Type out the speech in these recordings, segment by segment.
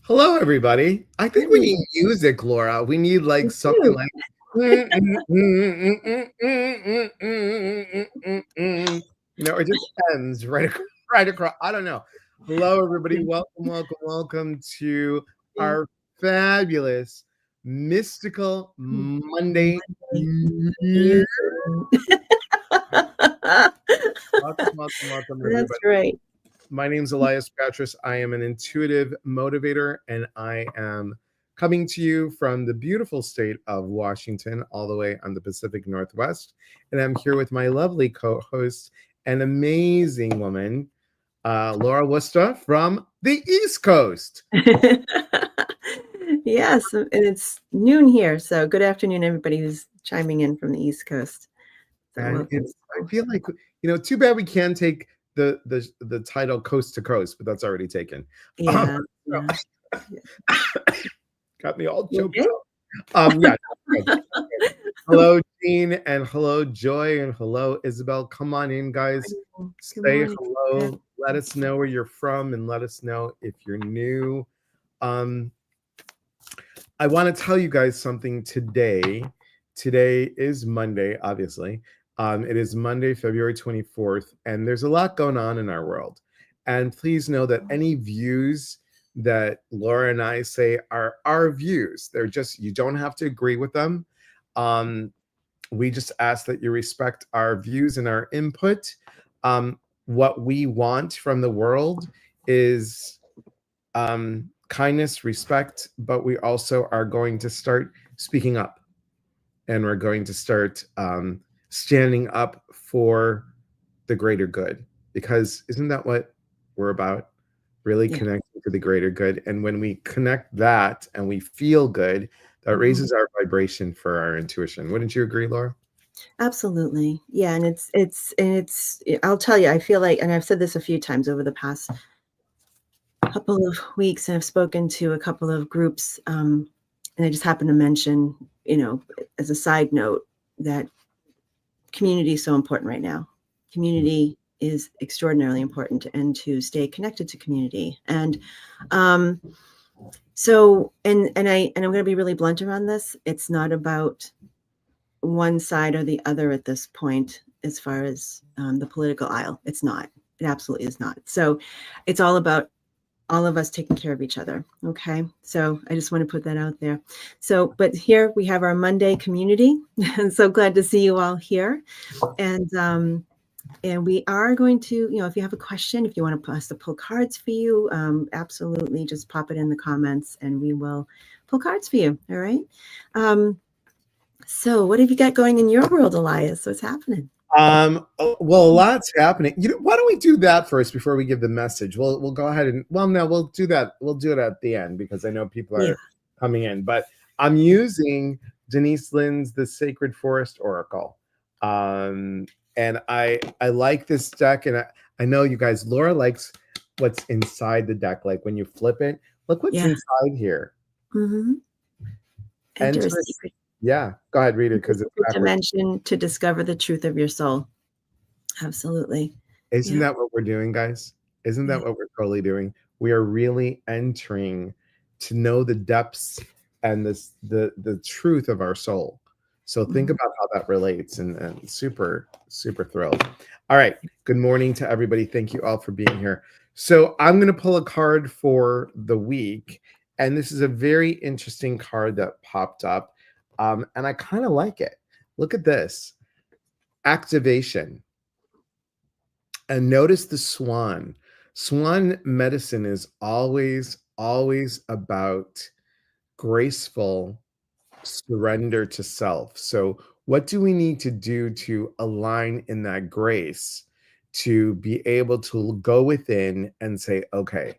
Hello, everybody. I think we need music, Laura. We need like something like or it just ends right across. I don't know. Hello, everybody. Welcome to our fabulous Mystical Monday. Welcome, everybody. That's right. My name is Elias Patras. I am an intuitive motivator, and I am coming to you from the beautiful state of Washington, all the way on the Pacific Northwest. And I'm here with my lovely co-host, an amazing woman, Laura Wooster from the East Coast. Yes, and it's noon here, so good afternoon, everybody who's chiming in from the East Coast. And I feel like, too bad we can't take the title Coast to Coast, but that's already taken. Yeah. Got me all choked up. Yeah. Hello, Jean, and hello, Joy, and hello, Isabel. Come on in, guys. Say hello. Let us know where you're from, and let us know if you're new. I want to tell you guys something today. Today is Monday, obviously. It is Monday, February 24th, and there's a lot going on in our world. And please know that any views that Laura and I say are our views. They're just, you don't have to agree with them. We just ask that you respect our views and our input. What we want from the world is kindness, respect, but we also are going to start speaking up, and we're going to start standing up for the greater good, because isn't that what we're about? Really connecting to the greater good. And when we connect that and we feel good, that raises our vibration for our intuition. Wouldn't you agree, Laura? Absolutely. Yeah. And it's, I'll tell you, I feel like, and I've said this a few times over the past couple of weeks, and I've spoken to a couple of groups, and I just happened to mention, as a side note, that community is so important right now. Community is extraordinarily important, and to stay connected to community. And so, and I'm going to be really blunt around this. It's not about one side or the other at this point, as far as the political aisle. It's not. It absolutely is not. So it's all about all of us taking care of each other. Okay. So I just want to put that out there. So, but here we have our Monday community. And so glad to see you all here. And we are going to, if you have a question, if you want us to pull cards for you, absolutely just pop it in the comments and we will pull cards for you. All right. So what have you got going in your world, Elias? What's happening? Well, a lot's happening. Why don't we do that first before we give the message? We'll go ahead and, no, we'll do that. We'll do it at the end, because I know people are coming in. But I'm using Denise Lynn's The Sacred Forest Oracle. And I like this deck, and I know you guys, Laura likes what's inside the deck. Like when you flip it, look what's inside here. Enter a secret. Yeah, go ahead, read it, because it's a dimension to discover the truth of your soul. Absolutely. Isn't that what we're doing, guys? Isn't that what we're totally doing? We are really entering to know the depths and the truth of our soul. So think about how that relates, and super, super thrilled. All right. Good morning to everybody. Thank you all for being here. So I'm going to pull a card for the week, and this is a very interesting card that popped up. And I kind of like it. Look at this. Activation. And notice the swan. Swan medicine is always, always about graceful surrender to self. So what do we need to do to align in that grace, to be able to go within and say, okay,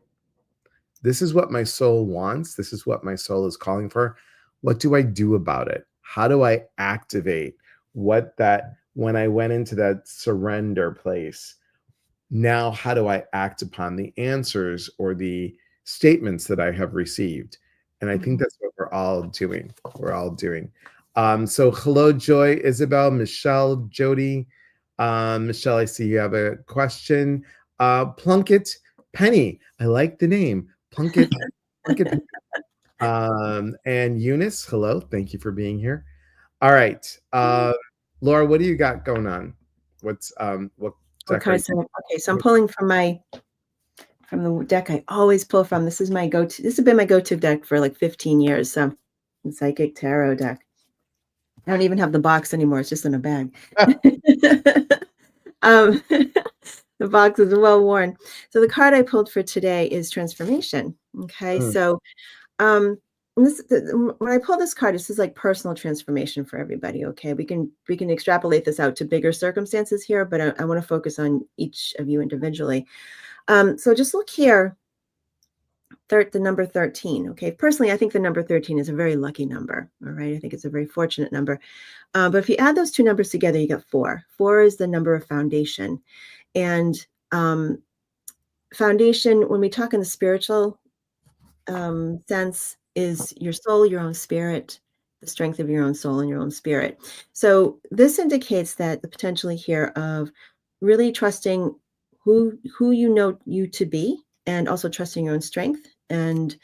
this is what my soul wants. This is what my soul is calling for. What do I do about it? How do I activate when I went into that surrender place? Now, how do I act upon the answers or the statements that I have received? And I think that's what we're all doing. So hello, Joy, Isabel, Michelle, Jody. Michelle, I see you have a question. Plunkett, Penny, I like the name. Plunkett Look at and Eunice, hello. Thank you for being here. All right. Laura, what do you got going on? What What deck are cards? Okay, so I'm pulling from the deck I always pull from. This is my go-to. This has been my go-to deck for like 15 years. So the Psychic Tarot deck. I don't even have the box anymore. It's just in a bag. um, the box is well worn. So the card I pulled for today is Transformation. Okay, so when I pull this card, this is like personal transformation for everybody. Okay, we can extrapolate this out to bigger circumstances here, but I want to focus on each of you individually. So just look here. The number 13. Okay, personally, I think the number 13 is a very lucky number. All right, I think it's a very fortunate number. But if you add those two numbers together, you get 4. 4 is the number of foundation, and foundation, when we talk in the spiritual sense, is your soul, your own spirit, the strength of your own soul and your own spirit. So this indicates that the potential here of really trusting who you know you to be, and also trusting your own strength, and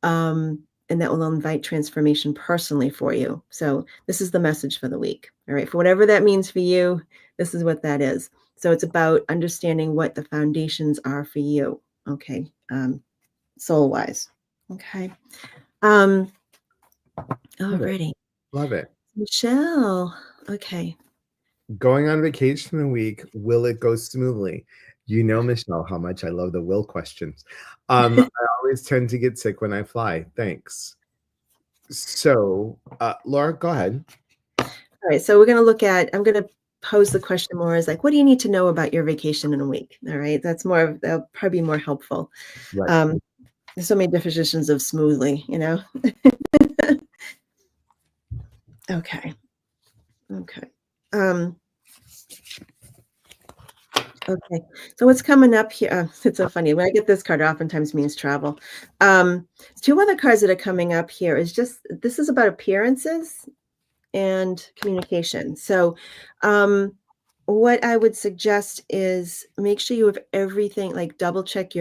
that will invite transformation personally for you. So this is the message for the week. All right, for whatever that means for you, this is what that is. So it's about understanding what the foundations are for you. Okay, soul wise. Okay. Alrighty. Love it. Michelle. Okay. Going on vacation in a week, will it go smoothly? You know, Michelle, how much I love the will questions. I always tend to get sick when I fly. Thanks. So, Laura, go ahead. All right. So we're going to look at, I'm going to pose the question more as like, what do you need to know about your vacation in a week? All right. That'll probably be more helpful. Right. There's so many definitions of smoothly, you know? Okay. Okay. Okay. So what's coming up here? It's so funny. When I get this card, it oftentimes means travel. 2 other cards that are coming up here is just, this is about appearances and communication. So what I would suggest is make sure you have everything, like double check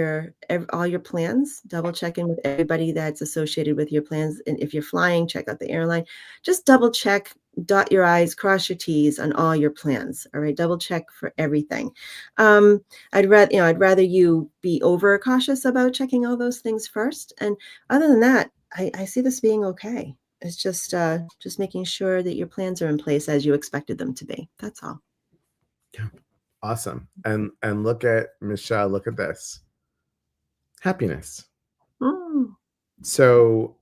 all your plans, double check in with everybody that's associated with your plans. And if you're flying, check out the airline, just double check, dot your I's, cross your T's on all your plans. All right. Double check for everything. I'd rather you be over cautious about checking all those things first. And other than that, I see this being okay. It's just making sure that your plans are in place as you expected them to be. That's all. Yeah. Awesome. And look at Michelle, look at this. Happiness. So,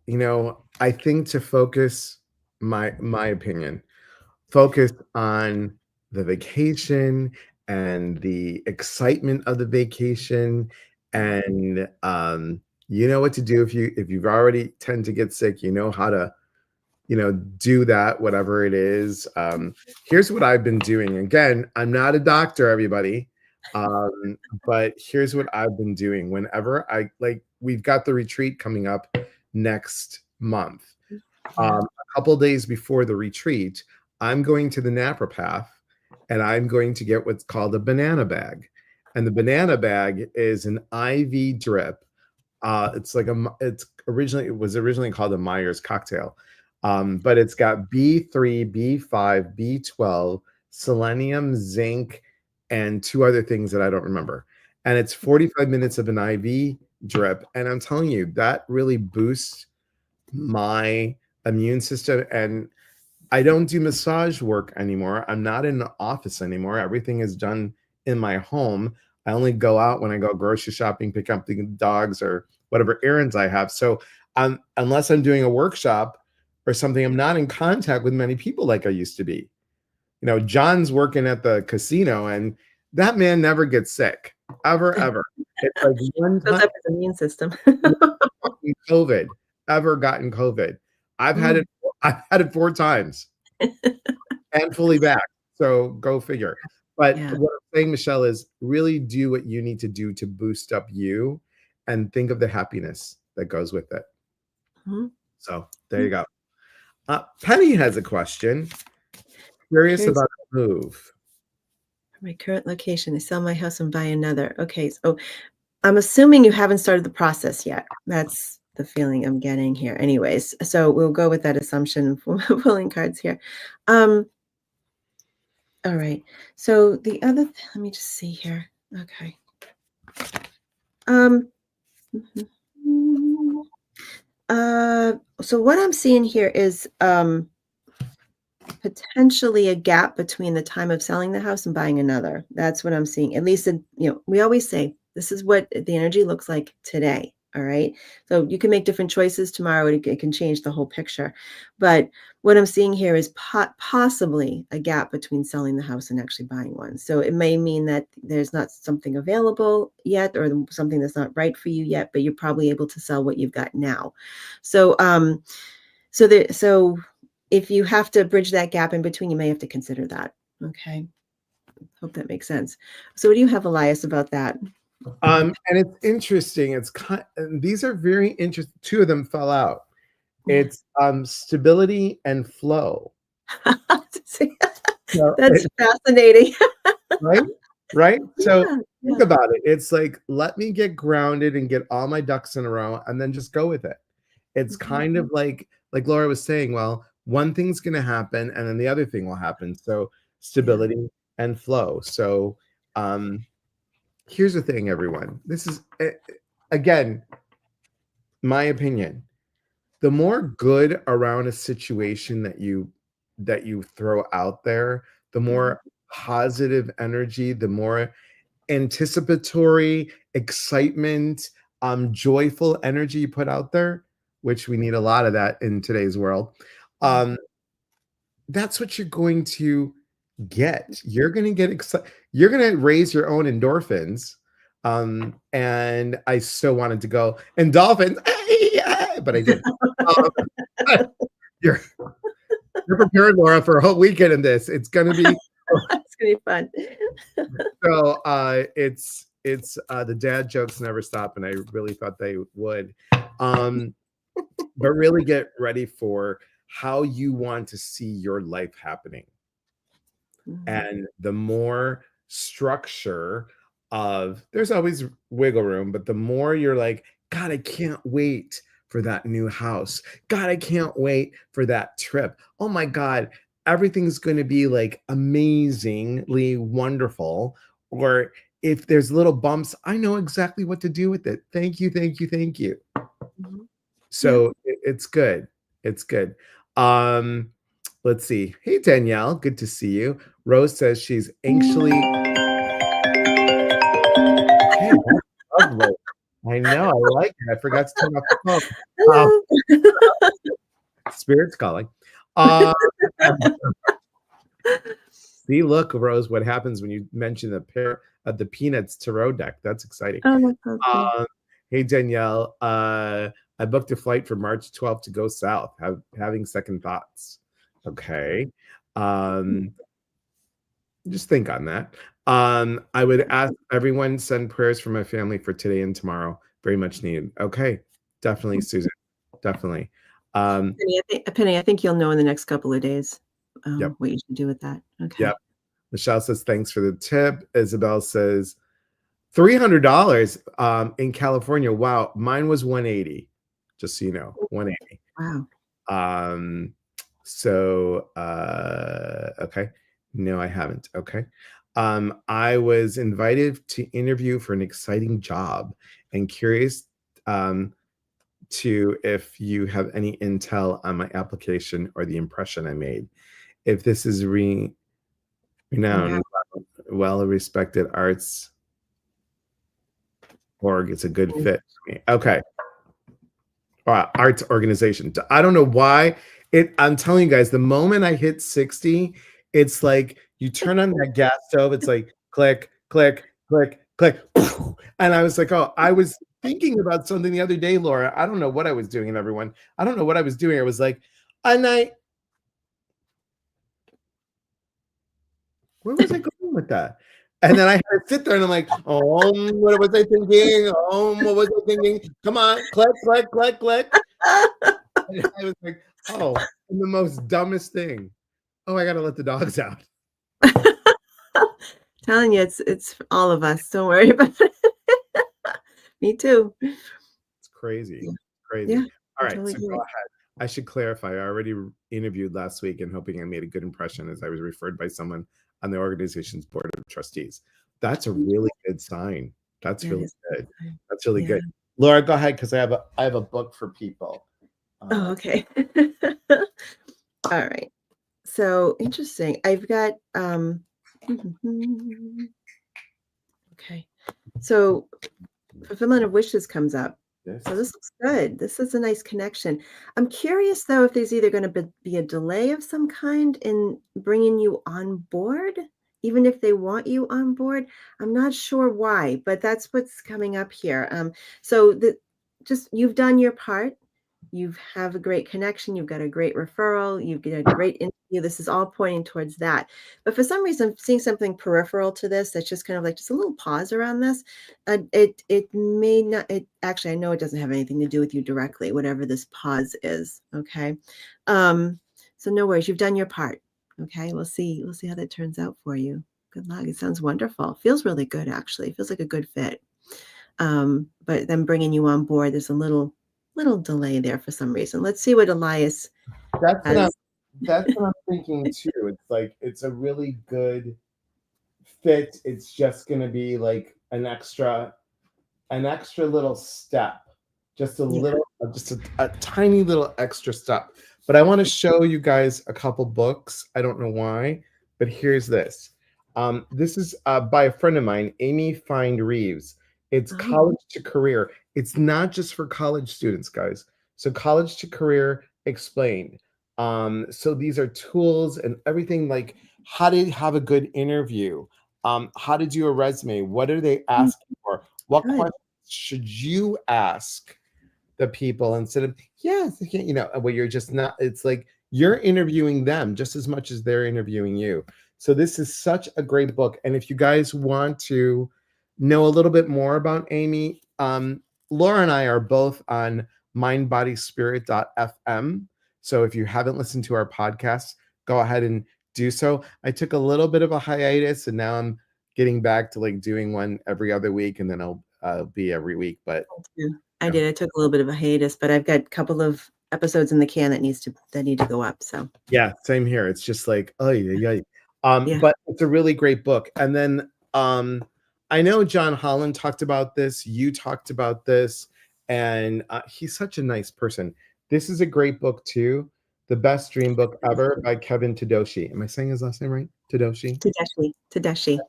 I think to focus my opinion, focus on the vacation and the excitement of the vacation, and you know what to do if you've already tend to get sick, you know how to do that, whatever it is. Here's what I've been doing. Again, I'm not a doctor, everybody. But here's what I've been doing. Whenever we've got the retreat coming up next month. A couple days before the retreat, I'm going to the naturopath and I'm going to get what's called a banana bag. And the banana bag is an IV drip. It was originally called a Myers cocktail. But it's got B3, B5, B12, selenium, zinc, and 2 other things that I don't remember. And it's 45 minutes of an IV drip. And I'm telling you, that really boosts my immune system. And I don't do massage work anymore. I'm not in the office anymore. Everything is done in my home. I only go out when I go grocery shopping, pick up the dogs or whatever errands I have. So unless I'm doing a workshop or something, I'm not in contact with many people like I used to be. John's working at the casino and that man never gets sick, ever. It's like one Builds time up his immune system. COVID, ever gotten COVID. I've had it 4 times and fully back. So go figure. But what I'm saying, Michelle, is really do what you need to do to boost up you and think of the happiness that goes with it. So there you go. Penny has a question. Curious about the move. My current location. I sell my house and buy another. Okay, so I'm assuming you haven't started the process yet. That's the feeling I'm getting here. Anyways, so we'll go with that assumption for pulling cards here. All right. So the other, let me just see here. Okay. Um, so what I'm seeing here is potentially a gap between the time of selling the house and buying another. That's what I'm seeing. At least, we always say this is what the energy looks like today. All right. So you can make different choices tomorrow. It can change the whole picture. But what I'm seeing here is possibly a gap between selling the house and actually buying one. So it may mean that there's not something available yet, or something that's not right for you yet, but you're probably able to sell what you've got now. So, so if you have to bridge that gap in between, you may have to consider that. Okay. Hope that makes sense. So what do you have, Elias, about that? And it's interesting. These are very interesting. Two of them fell out. It's stability and flow. So That's fascinating. right. So Yeah, think about it. It's like, let me get grounded and get all my ducks in a row, and then just go with it. It's kind of like Laura was saying, well, one thing's going to happen and then the other thing will happen. So stability and flow. So here's the thing, everyone. This is, again, my opinion. The more good around a situation that you throw out there, the more positive energy, the more anticipatory excitement, joyful energy you put out there, which we need a lot of that in today's world. That's what you're going to get. You're going to get excited. You're going to raise your own endorphins. And I so wanted to go endorphins, but I didn't. You're prepared, Laura, for a whole weekend in this. It's going to be it's gonna be fun. So it's the dad jokes never stop, and I really thought they would. But really get ready for how you want to see your life happening. And the more structure there's always wiggle room, but the more you're like, God, I can't wait for that new house. God, I can't wait for that trip. Oh my God, everything's going to be like amazingly wonderful. Or if there's little bumps, I know exactly what to do with it. Thank you, thank you, thank you. So it's good. It's good. Let's see. Hey, Danielle, good to see you. Rose says she's anxiously. Hey, that's lovely. I know. I like it. I forgot to turn off the phone. Spirit's calling. See, look, Rose, what happens when you mention the pair of the Peanuts Tarot deck. That's exciting. Hey, Danielle, I booked a flight for March 12th to go south, having second thoughts. Okay. Just think on that. I would ask everyone send prayers for my family for today and tomorrow. Very much needed. Okay. Definitely, Susan. Definitely. Penny, I think you'll know in the next couple of days Yep. what you should do with that. Okay. Yep. Michelle says, thanks for the tip. Isabel says, $300 in California. Wow. Mine was 180. Just so you know, 180. Wow. So, okay. No, I haven't. Okay. I was invited to interview for an exciting job and curious to if you have any intel on my application or the impression I made. If this is renowned, well-respected arts org, it's a good fit for me. Okay. Arts organization. I don't know why. I'm telling you guys, the moment I hit 60, it's like you turn on that gas stove, it's like click, click, click, click. And I was like, oh, I was thinking about something the other day, Laura. I don't know what I was doing, everyone. I don't know what I was doing. I was like, where was I going with that? And then I had to sit there and I'm like, oh, what was I thinking? Oh, what was I thinking? Come on, click, click, click, click. And I was like, oh, the most dumbest thing. Oh, I gotta let the dogs out. Telling you, it's for all of us. Don't worry about it. Me too. It's crazy. crazy. Yeah, All I right, totally so go agree. ahead. I should clarify. I already interviewed last week and hoping I made a good impression as I was referred by someone on the organization's board of trustees. That's a really good sign. That's That really is good. That's really yeah. good. Laura, go ahead because I have a book for people. Oh, okay. All right. So interesting. I've got okay. So fulfillment of wishes comes up. So This this looks good. This is a nice connection. I'm curious though if there's either going to be a delay of some kind in bringing you on board, even if they want you on board. I'm not sure why, but that's what's coming up here. So the just you've done your part. You have a great connection. You've got a great referral. You've got a great interview. This is all pointing towards that. But for some reason, I'm seeing something peripheral to this. That's just kind of like just a little pause around this. It may not. It actually, I know it doesn't have anything to do with you directly. Whatever this pause is, okay. So no worries. You've done your part. Okay. We'll see. We'll see how that turns out for you. Good luck. It sounds wonderful. Feels really good, actually. Feels like a good fit. But then bringing you on board, there's a little delay there for some reason. Let's see what Elias that's what I'm has. that's what I'm thinking too. It's like it's a really good fit. It's just gonna be like an extra little step, just a Yeah. little, just a tiny little extra step. But I want to show you guys a couple books. I don't know why, but here's this. This is by a friend of mine, Amy Find Reeves. It's Oh, college to career. It's not just for college students, guys. So college to career explained. So these are tools and everything like how to have a good interview, how to do a resume, what are they asking for, what good. questions should you ask the people instead of yes, where you're just not, it's like you're interviewing them just as much as they're interviewing you. So this is such a great book. And if you guys want to know a little bit more about Amy, Laura and I are both on mindbodyspirit.fm. So if you haven't listened to our podcast, go ahead and do so. I took a little bit of a hiatus and now I'm getting back to like doing one every other week and then I'll be every week. But Yeah, I you know, did. I took a little bit of a hiatus, but I've got a couple of episodes in the can that need to go up. So yeah, same here. It's just like, oh yeah. yeah. But it's a really great book. And then I know John Holland talked about this, you talked about this, and he's such a nice person. This is a great book too. The Best Dream Book Ever by Kevin Tadashi. Am I saying his last name right? Tadashi? Tadashi. Tadashi.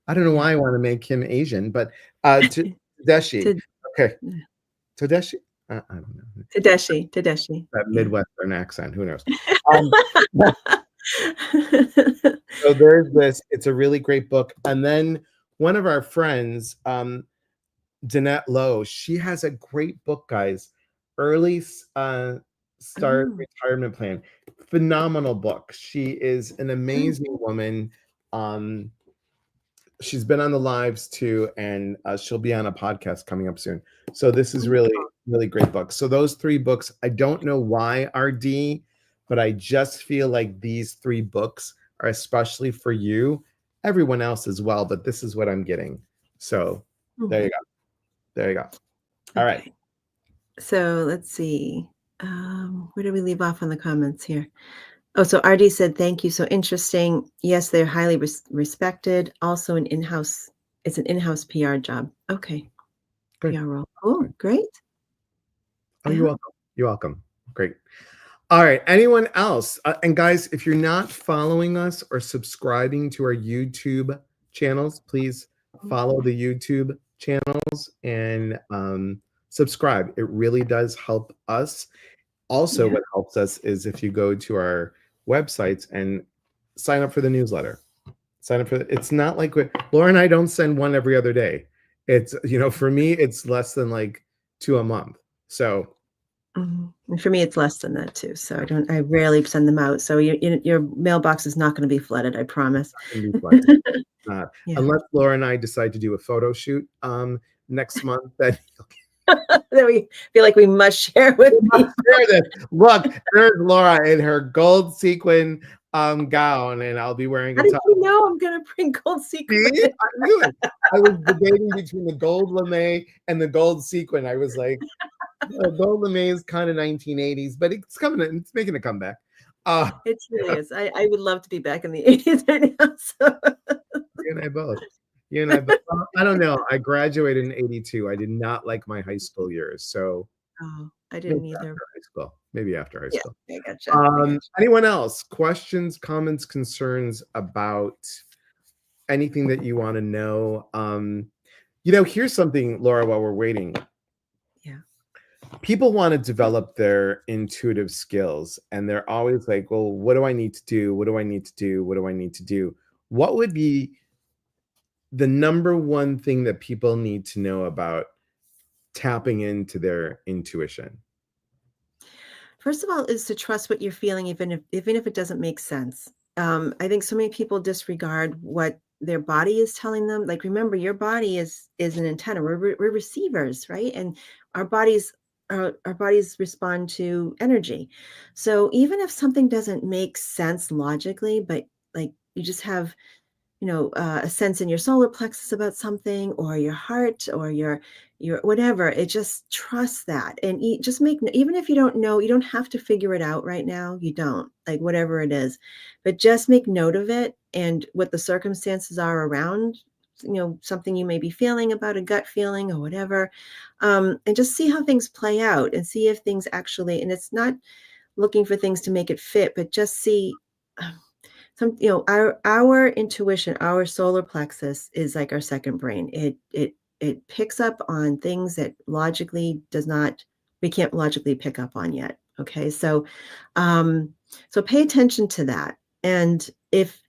I don't know Yeah. why I want to make him Asian, but Tadashi. Tad- Okay. yeah. Tadashi? I don't know. Tadashi. Tadashi. That Yeah. Midwestern accent. Who knows? Um, so there's this. It's a really great book. And then one of our friends, Danette Lowe, she has a great book, guys. Early Start Oh, Retirement Plan. Phenomenal book. She is an good. amazing woman. Um, she's been on the lives too, and she'll be on a podcast coming up soon. So this is really, Wonderful. really great book. So those three books, I don't know why RD, but I just feel like these three books are especially for you, everyone else as well, but this is what I'm getting. So there you Mhm. go. There you go. All right. Okay. So let's see. Where do we leave off on the comments here? Oh, so RD said, thank you. So interesting. Yes, they're highly respected. Also it's an in-house PR job. Okay. Good. PR role. Oh, great. Oh, you're Yeah. welcome. You're welcome. Great. All right. Anyone else? And guys, if you're not following us or subscribing to our YouTube channels, please follow the YouTube channels and subscribe. It really does help us. Also, Yeah. what helps us is if you go to our websites and sign up for the newsletter. Sign up for it's not like Laura and I don't send one every other day. It's, for me, it's less than like two a month. So Mhm. And for me, it's less than that too. So I rarely send them out. So your mailbox is not going to be flooded. I promise. can be flooded. Yeah. Unless Laura and I decide to do a photo shoot next month, then That we feel like we must share with people. share this. Look, there's Laura in her gold sequin gown, and I'll be wearing How a did top. you know I'm going to bring gold sequin? See? I knew it. I was debating between the gold lame and the gold sequin. I was like, Gold LeMay is kind of 1980s, but it's coming. It's making a comeback. It really is. I would love to be back in the 80s right now. So. You and I both. You and I both. I don't know. I graduated in 82. I did not like my high school years. So Oh, I maybe didn't after either. high school. Maybe after high Yeah, school. I gotcha. I gotcha. Anyone else? Questions, comments, concerns about anything that you want to know? Here's something, Laura, while we're waiting. Yeah. People want to develop their intuitive skills, and they're always like, well, what do I need to do? What do I need to do? What do I need to do? What would be the number one thing that people need to know about tapping into their intuition? First of all, is to trust what you're feeling, even if it doesn't make sense. I think so many people disregard what their body is telling them. Like, remember, your body is an antenna. We're receivers, right? And our bodies our bodies respond to energy. So even if something doesn't make sense logically, but like you just have a sense in your solar plexus about something, or your heart, or your whatever, it just trust that. And just make, even if you don't know, you don't have to figure it out right now. You don't, like, whatever it is, but just make note of it and what the circumstances are around, something you may be feeling, about a gut feeling or whatever. And just see how things play out, and see if things actually, and it's not looking for things to make it fit, but just see. Our intuition, our solar plexus is like our second brain. It picks up on things that logically does not we can't logically pick up on yet. Okay. So pay attention to that. And if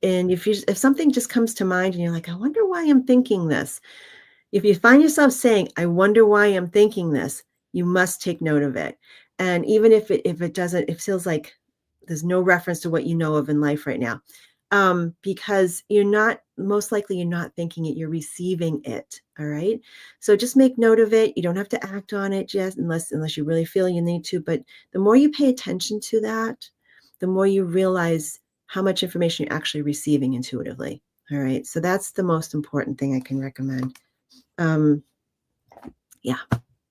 something just comes to mind and you're like, I wonder why I'm thinking this. If you find yourself saying, I wonder why I'm thinking this, you must take note of it. And even if it doesn't, it feels like there's no reference to what you know of in life right now. Because most likely you're not thinking it, you're receiving it. All right. So just make note of it. You don't have to act on it just unless you really feel you need to. But the more you pay attention to that, the more you realize how much information you're actually receiving intuitively. All right. So that's the most important thing I can recommend. Yeah.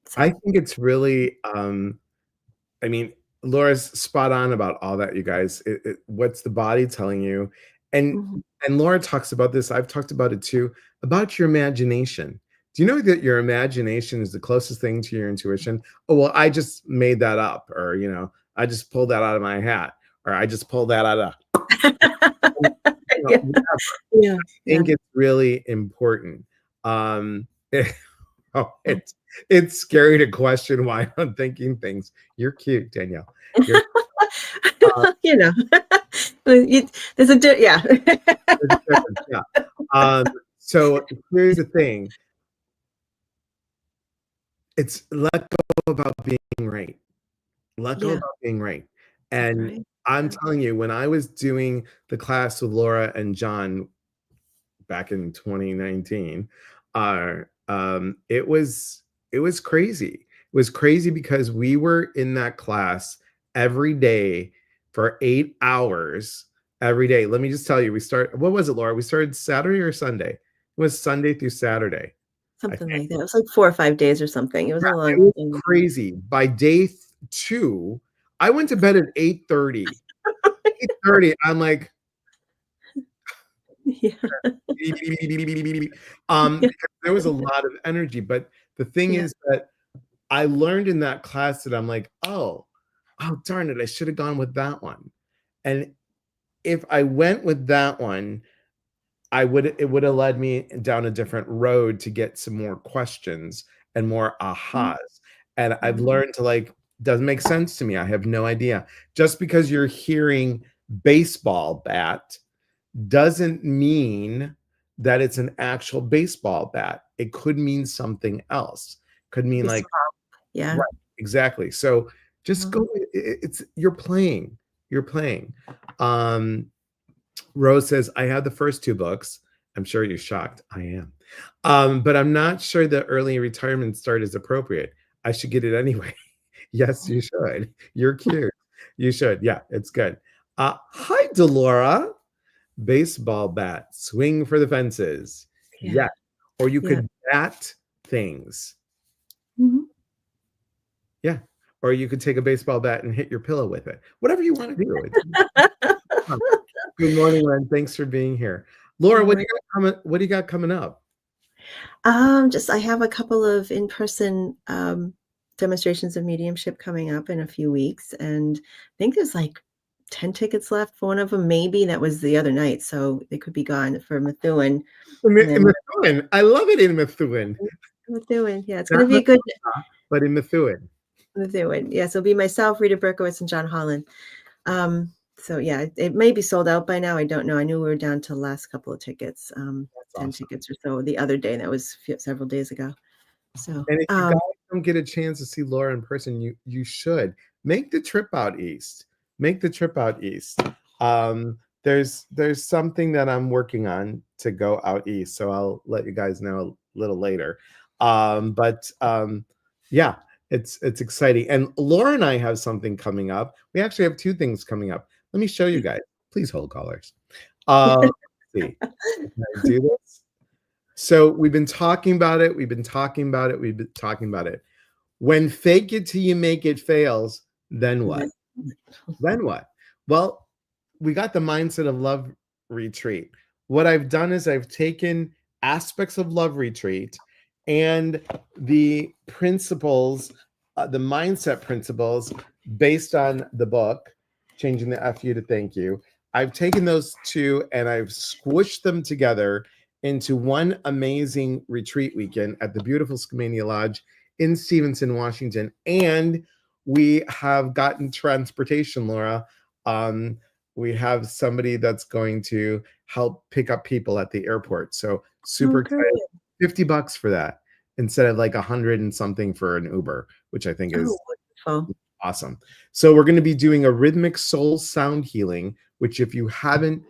So. I think it's really, Laura's spot on about all that, you guys. What's the body telling you? And Mhm. and Laura talks about this. I've talked about it too, about your imagination. Do you know that your imagination is the closest thing to your intuition? Oh, well, I just made that up, or I just pulled that out of my hat, or I just pulled that out of Yeah. whatever. Yeah. I Yeah. think it's really important. It's scary to question why I'm thinking things. You're cute, Danielle. You're you know, there's yeah. There's a difference, yeah. So here's the thing. It's let go about being right. Let go Yeah, about being right. that's And right. I'm Yeah. telling you, when I was doing the class with Laura and John back in 2019, it was crazy. It was crazy because we were in that class every day for 8 hours every day. Let me just tell you, what was it, Laura? We started Saturday or Sunday? It was Sunday through Saturday, I Something think. like that. It was like 4 or 5 days or something. It was a It long was thing. crazy. By day two, I went to bed at 8:30. 8:30, I'm like, Yeah. because there was a lot of energy. But the thing Yeah. is that I learned in that class that I'm like, oh darn it, I should have gone with that one. And if I went with that one, it would have led me down a different road to get some more questions and more Mhm. ahas. And I've Mhm. learned to, like, doesn't make sense to me. I have no idea. Just because you're hearing baseball bat doesn't mean that it's an actual baseball bat. It could mean something else. Could mean, Just like, yeah. right, exactly. So just Mhm. go. It's you're playing. You're playing. Um, Rose says, I have the first two books. I'm sure you're shocked. I am. But I'm not sure the early retirement start is appropriate. I should get it anyway. Yes, you should. You're cute. You should. Yeah, it's good. Hi, Delora. Baseball bat, swing for the fences. Yeah. Yeah. Or you Yeah. could bat things. Mhm. Yeah. Or you could take a baseball bat and hit your pillow with it. Whatever you want to do. It's fun. Good morning, Len. Thanks for being here. Laura, All right. what do you got coming up? Just I have a couple of in-person demonstrations of mediumship coming up in a few weeks, and I think there's like 10 tickets left for one of them. Maybe that was the other night, so they could be gone for Methuen. And In then Methuen. I love it in Methuen. Methuen, yeah, it's going Not to be a good Methuen, but in Methuen. Methuen. Yeah, so it'll be myself, Rita Berkowitz, and John Holland. So yeah, it may be sold out by now. I don't know. I knew we were down to the last couple of tickets, That's 10 awesome. tickets or so the other day. That was several days ago. So, And if you guys don't get a chance to see Laura in person, you should make the trip out east. Make the trip out east. There's something that I'm working on to go out east, so I'll let you guys know a little later. But yeah, it's exciting. And Laura and I have something coming up. We actually have two things coming up. Let me show you guys. Please hold callers. Let's see. Can I do this? So we've been talking about it. We've been talking about it. We've been talking about it. When fake it till you make it fails, then what? Then what? Well, we got the mindset of love retreat. What I've done is I've taken aspects of love retreat and the principles, the mindset principles based on the book, Changing the FU to Thank You. I've taken those two and I've squished them together into one amazing retreat weekend at the beautiful Skamania Lodge in Stevenson, Washington. And we have gotten transportation, Laura. We have somebody that's going to help pick up people at the airport. So super Oh, great. excited. $50 for that instead of like 100 and something for an Uber, which I think Oh, is wonderful. awesome. So we're going to be doing a rhythmic soul sound healing, which if you haven't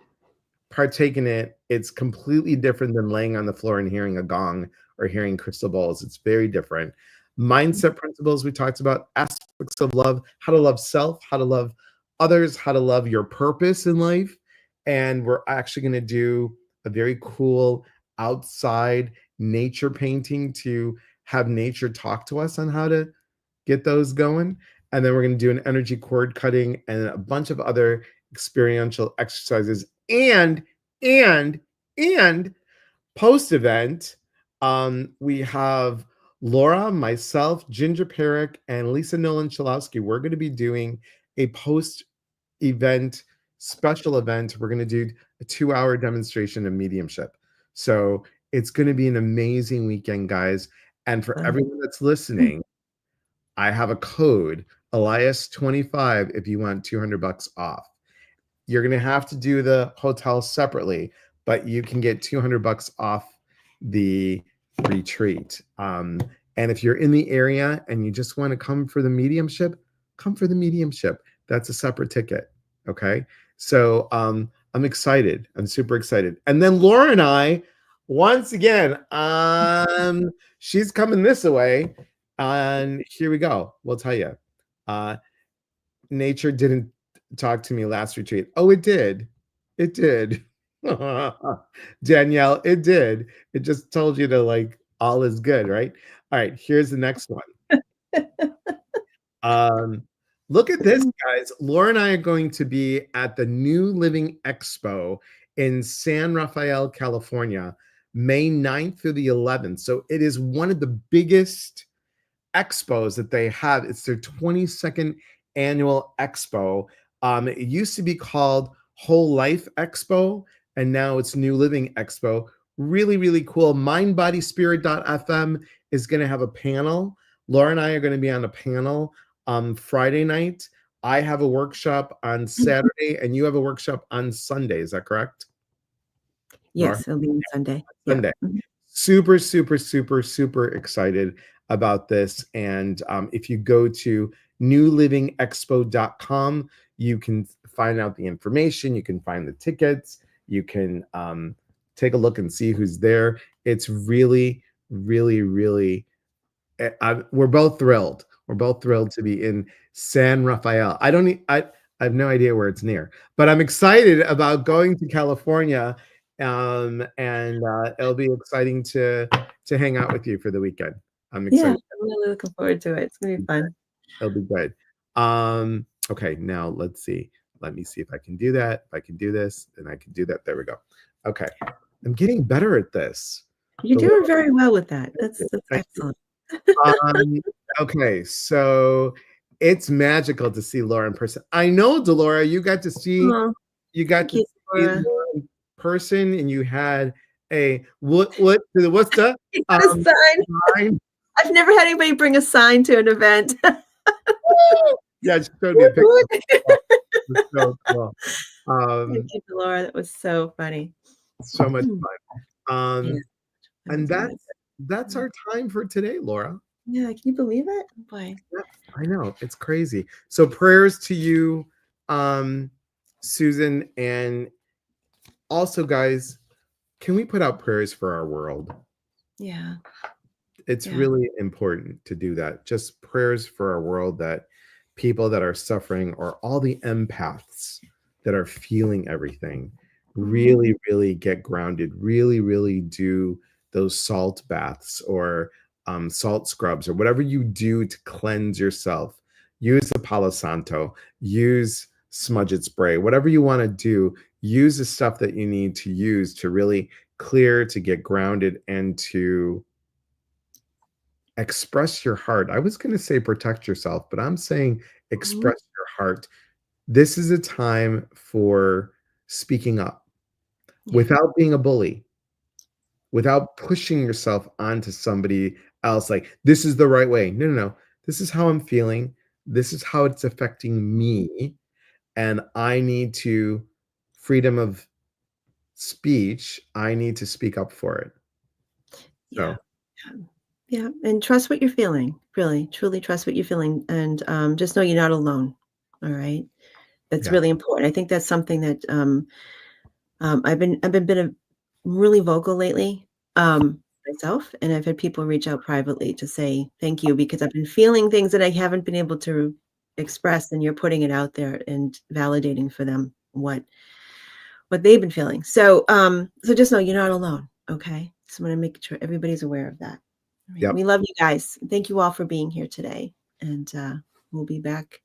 partaken in it, it's completely different than laying on the floor and hearing a gong or hearing crystal balls. It's very different. Mindset principles we talked about, aspects of love, how to love self, how to love others, how to love your purpose in life. And we're actually going to do a very cool outside nature painting to have nature talk to us on how to get those going. And then we're going to do an energy cord cutting and a bunch of other experiential exercises and and post event we have Laura, myself, Ginger Perrick, and Lisa Nolan Chalowski. We're going to be doing a post event special event. We're going to do a 2-hour demonstration of mediumship. So it's going to be an amazing weekend, guys. And for Wow. everyone that's listening, I have a code, Elias25, if you want $200 off. You're going to have to do the hotel separately, but you can get $200 off the retreat. And if you're in the area and you just want to come for the mediumship, come for the mediumship. That's a separate ticket. Okay. So I'm excited. I'm super excited. And then Laura and I, once again, she's coming this way. And here we go. We'll tell you. Nature didn't talk to me last retreat. Oh, it did. It did. Danielle, it did. It just told you to like all is good, right? All right, here's the next one. Um, Look at this, guys. Laura and I are going to be at the New Living Expo in San Rafael, California, May 9th through the 11th. So it is one of the biggest expos that they have. It's their 22nd annual expo. It used to be called Whole Life Expo, and now it's New Living Expo. Really, really cool. Mindbodyspirit.fm is going to have a panel. Laura and I are going to be on a panel Friday night. I have a workshop on Saturday, and you have a workshop on Sunday. Is that correct, Laura? Yes, it'll be on Sunday. Yeah. Sunday. Super, super, super, super excited about this. And if you go to newlivingexpo.com, you can find out the information. You can find the tickets. You can take a look and see who's there. It's really, really, really, we're both thrilled. We're both thrilled to be in San Rafael. I have no idea where it's near, but I'm excited about going to California, and it'll be exciting to hang out with you for the weekend. I'm Yeah, excited. I'm really looking forward to it. It's gonna be fun. It'll be good. Okay, now let's see. Let me see if I can do that. If I can do this, then I can do that. There we go. Okay. I'm getting better at this. You're The doing Lord, very well with that. thank you. That's Thank you. excellent. Um, okay, so it's magical to see Laura in person. I know, Delora, Oh, you got thank to you, see Laura. Laura in person, and you had a what's the You got a sign. sign? I've never had anybody bring a sign to an event. Yeah, she showed me a Woot, picture. woot. Oh, it was so cool. Thank Um, you, Laura. That was so funny. so much Hmm. fun. Yeah, that And was really that's good. our time for today, Laura. Yeah, can you believe it? Oh, boy. Yeah, I know, it's crazy. So prayers to you, um, Susan, and also, guys, can we put out prayers for our world? Yeah, It's yeah. really important to do that. Just prayers for our world, that people that are suffering, or all the empaths that are feeling everything, Mhm. really, really get grounded, really, really do those salt baths, or salt scrubs, or whatever you do to cleanse yourself. Use the Palo Santo, use smudge it spray, whatever you want to do. Use the stuff that you need to use to really clear, to get grounded, and to express your heart. I was going to say protect yourself, but I'm saying Mhm. express your heart. This is a time for speaking up Yeah, without being a bully, without pushing yourself onto somebody else like this is the right way. No, no, no. This is how I'm feeling. This is how it's affecting me, and I need to freedom of speech. I need to speak up for it. yeah, So, yeah, yeah, and trust what you're feeling. Really, truly trust what you're feeling, and, just know you're not alone, all right? That's yeah. really important. I think that's something that, I've been a really vocal lately, myself, and I've had people reach out privately to say thank you because I've been feeling things that I haven't been able to express, and you're putting it out there and validating for them what they've been feeling. So just know you're not alone, okay? Just wanna make sure everybody's aware of that. All right. We Yep. love you guys. Thank you all for being here today, and, we'll be back.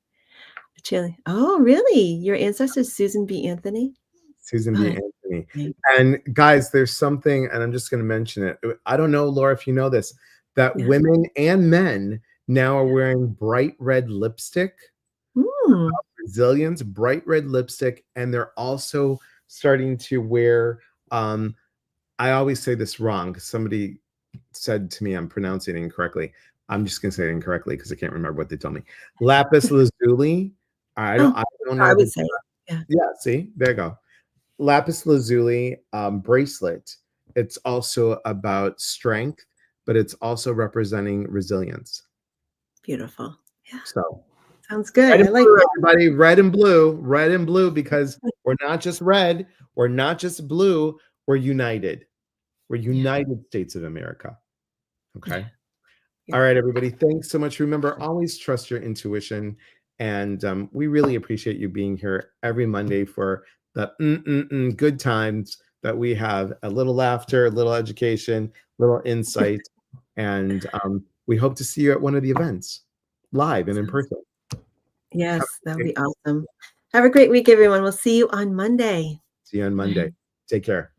Oh, really? Your ancestor Susan B. Anthony? Susan Oh, B. that's Anthony. great. And guys, there's something, and I'm just going to mention it. I don't know, Laura, if you know this, that Yeah. women and men now are wearing bright red lipstick, Mm. Brazilians, bright red lipstick, and they're also starting to wear. I always say this wrong because somebody said to me I'm pronouncing it incorrectly. I'm just going to say it incorrectly because I can't remember what they told me. Lapis lazuli. Oh, I don't I know if would it's, say it. Yeah, yeah. See, there you go. Lapis lazuli bracelet. It's also about strength, but it's also representing resilience. beautiful. Yeah, So sounds good. red I and like blue, that. everybody, red and blue, because we're not just red, we're not just blue, we're united. We're Yeah, United States of America. yeah, Okay. yeah. All right, everybody. Thanks so much. Remember, always trust your intuition. And we really appreciate you being here every Monday for the good times that we have, a little laughter, a little education, little insight. And we hope to see you at one of the events live and in Sounds person. Have yes, that a would good day. be awesome. Have a great week, everyone. We'll see you on Monday. See you on Monday. Bye. Take care.